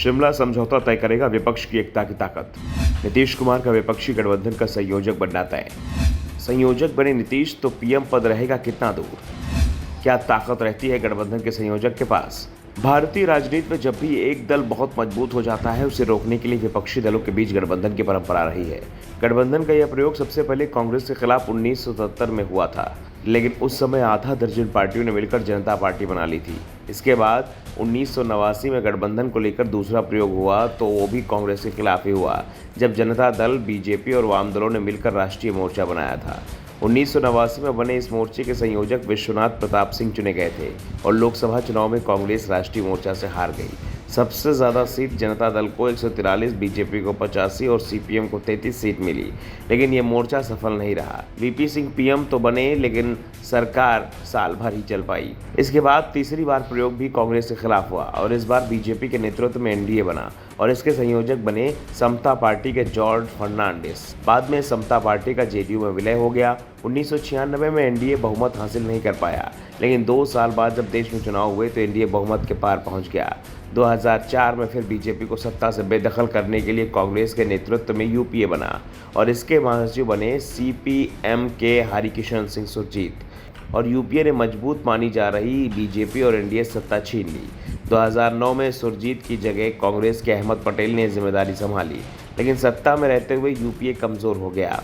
शिमला समझौता तय करेगा विपक्ष की एकता की ताकत। नीतीश कुमार का विपक्षी गठबंधन का संयोजक बनना तय। संयोजक बने नीतीश तो पीएम पद रहेगा कितना दूर? क्या ताकत रहती है गठबंधन के संयोजक के पास? भारतीय राजनीति में जब भी एक दल बहुत मजबूत हो जाता है, उसे रोकने के लिए विपक्षी दलों के बीच गठबंधन की परंपरा रही है। गठबंधन का यह प्रयोग सबसे पहले कांग्रेस के खिलाफ 1977 में हुआ था, लेकिन उस समय आधा दर्जन पार्टियों ने मिलकर जनता पार्टी बना ली थी। इसके बाद 1989 में गठबंधन को लेकर दूसरा प्रयोग हुआ तो वो भी कांग्रेस के खिलाफ ही हुआ, जब जनता दल, बीजेपी और वाम दलों ने मिलकर राष्ट्रीय मोर्चा बनाया था। 1989 में बने इस मोर्चे के संयोजक विश्वनाथ प्रताप सिंह चुने गए थे और लोकसभा चुनाव में कांग्रेस राष्ट्रीय मोर्चा से हार गई। सबसे ज़्यादा सीट जनता दल को 143, बीजेपी को 85 और सीपीएम को 33 सीट मिली, लेकिन ये मोर्चा सफल नहीं रहा। वीपी सिंह पीएम तो बने, लेकिन सरकार साल भर ही चल पाई। इसके बाद तीसरी बार प्रयोग भी कांग्रेस के खिलाफ हुआ और इस बार बीजेपी के नेतृत्व में एनडीए बना और इसके संयोजक बने समता पार्टी के जॉर्ज फर्नांडिस। बाद में समता पार्टी का जेडीयू में विलय हो गया। 1996 में एनडीए बहुमत हासिल नहीं कर पाया, लेकिन 2 साल बाद जब देश में चुनाव हुए तो एनडीए बहुमत के पार पहुंच गया। 2004 में फिर बीजेपी को सत्ता से बेदखल करने के लिए कांग्रेस के नेतृत्व में यूपीए बना और इसके महासचिव बने सीपीएम के हरिकिशन सिंह सुरजीत और यूपीए ने मजबूत मानी जा रही बीजेपी और एनडीए सत्ता छीन ली। 2009 में सुरजीत की जगह कांग्रेस के अहमद पटेल ने जिम्मेदारी संभाली, लेकिन सत्ता में रहते हुए यूपीए कमज़ोर हो गया।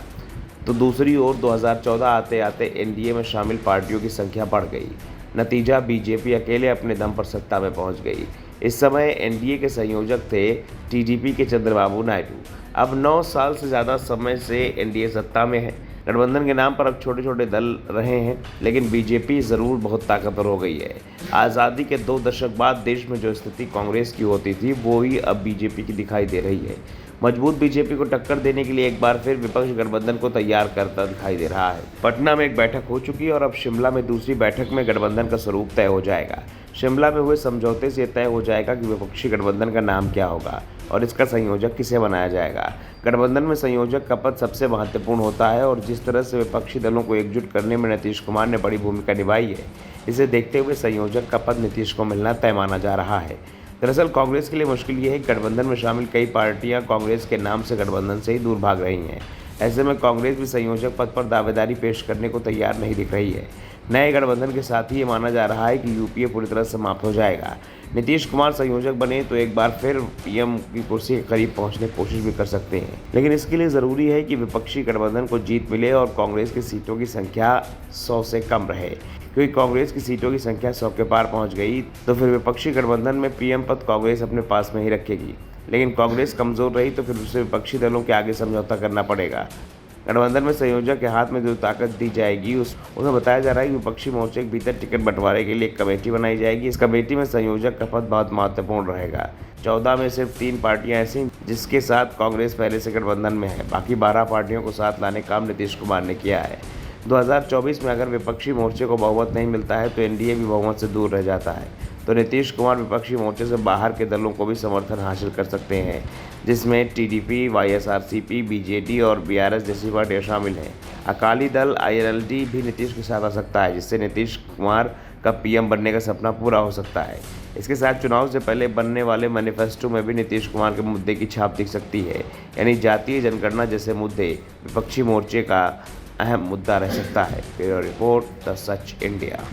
तो दूसरी ओर 2014 आते आते एनडीए में शामिल पार्टियों की संख्या बढ़ गई। नतीजा, बीजेपी अकेले अपने दम पर सत्ता में पहुंच गई। इस समय एनडीए के संयोजक थे टीडीपी के चंद्रबाबू नायडू। अब 9 साल से ज़्यादा समय से एनडीए सत्ता में है। गठबंधन के नाम पर अब छोटे छोटे दल रहे हैं, लेकिन बीजेपी ज़रूर बहुत ताकतवर हो गई है। आज़ादी के 2 दशक बाद देश में जो स्थिति कांग्रेस की होती थी, वो ही अब बीजेपी की दिखाई दे रही है। मजबूत बीजेपी को टक्कर देने के लिए एक बार फिर विपक्ष गठबंधन को तैयार करता दिखाई दे रहा है। पटना में एक बैठक हो चुकी है और अब शिमला में दूसरी बैठक में गठबंधन का स्वरूप तय हो जाएगा। शिमला में हुए समझौते से तय हो जाएगा कि विपक्षी गठबंधन का नाम क्या होगा और इसका संयोजक किसे बनाया जाएगा। गठबंधन में संयोजक का पद सबसे महत्वपूर्ण होता है और जिस तरह से विपक्षी दलों को एकजुट करने में नीतीश कुमार ने बड़ी भूमिका निभाई है, इसे देखते हुए संयोजक का पद नीतीश को मिलना तय माना जा रहा है। दरअसल कांग्रेस के लिए मुश्किल ये है कि गठबंधन में शामिल कई पार्टियां कांग्रेस के नाम से गठबंधन से ही दूर भाग रही हैं। ऐसे में कांग्रेस भी संयोजक पद पर दावेदारी पेश करने को तैयार नहीं दिख रही है। नए गठबंधन के साथ ही ये माना जा रहा है कि यूपीए पूरी तरह समाप्त हो जाएगा। नीतीश कुमार संयोजक बने तो एक बार फिर पीएम की कुर्सी के करीब पहुंचने की कोशिश भी कर सकते हैं, लेकिन इसके लिए ज़रूरी है कि विपक्षी गठबंधन को जीत मिले और कांग्रेस की सीटों की संख्या 100 से कम रहे, क्योंकि कांग्रेस की सीटों की संख्या 100 के पार पहुंच गई तो फिर विपक्षी गठबंधन में पीएम पद कांग्रेस अपने पास में ही रखेगी। लेकिन कांग्रेस कमज़ोर रही तो फिर उसे विपक्षी दलों के आगे समझौता करना पड़ेगा। गठबंधन में संयोजक के हाथ में जो ताकत दी जाएगी उसमें बताया जा रहा है कि विपक्षी मोर्चे के भीतर टिकट बंटवारे के लिए एक कमेटी बनाई जाएगी। इस कमेटी में संयोजक का पद बहुत महत्वपूर्ण रहेगा। 14 में सिर्फ 3 पार्टियां ऐसी जिसके साथ कांग्रेस पहले से गठबंधन में है, बाकी 12 पार्टियों को साथ लाने का काम नीतीश कुमार ने किया है। 2024 में अगर विपक्षी मोर्चे को बहुमत नहीं मिलता है तो एनडीए भी बहुमत से दूर रह जाता है, तो नीतीश कुमार विपक्षी मोर्चे से बाहर के दलों को भी समर्थन हासिल कर सकते हैं, जिसमें टीडीपी, वाईएसआरसीपी, बीजेडी और बीआरएस जैसी पार्टियां शामिल हैं। अकाली दल आईएनएलडी भी नीतीश के साथ आ सकता है, जिससे नीतीश कुमार का पीएम बनने का सपना पूरा हो सकता है। इसके साथ चुनाव से पहले बनने वाले मैनिफेस्टो में भी नीतीश कुमार के मुद्दे की छाप दिख सकती है, यानी जातीय जनगणना जैसे मुद्दे विपक्षी मोर्चे का अहम मुद्दा रह सकता है। Bureau report, the such India.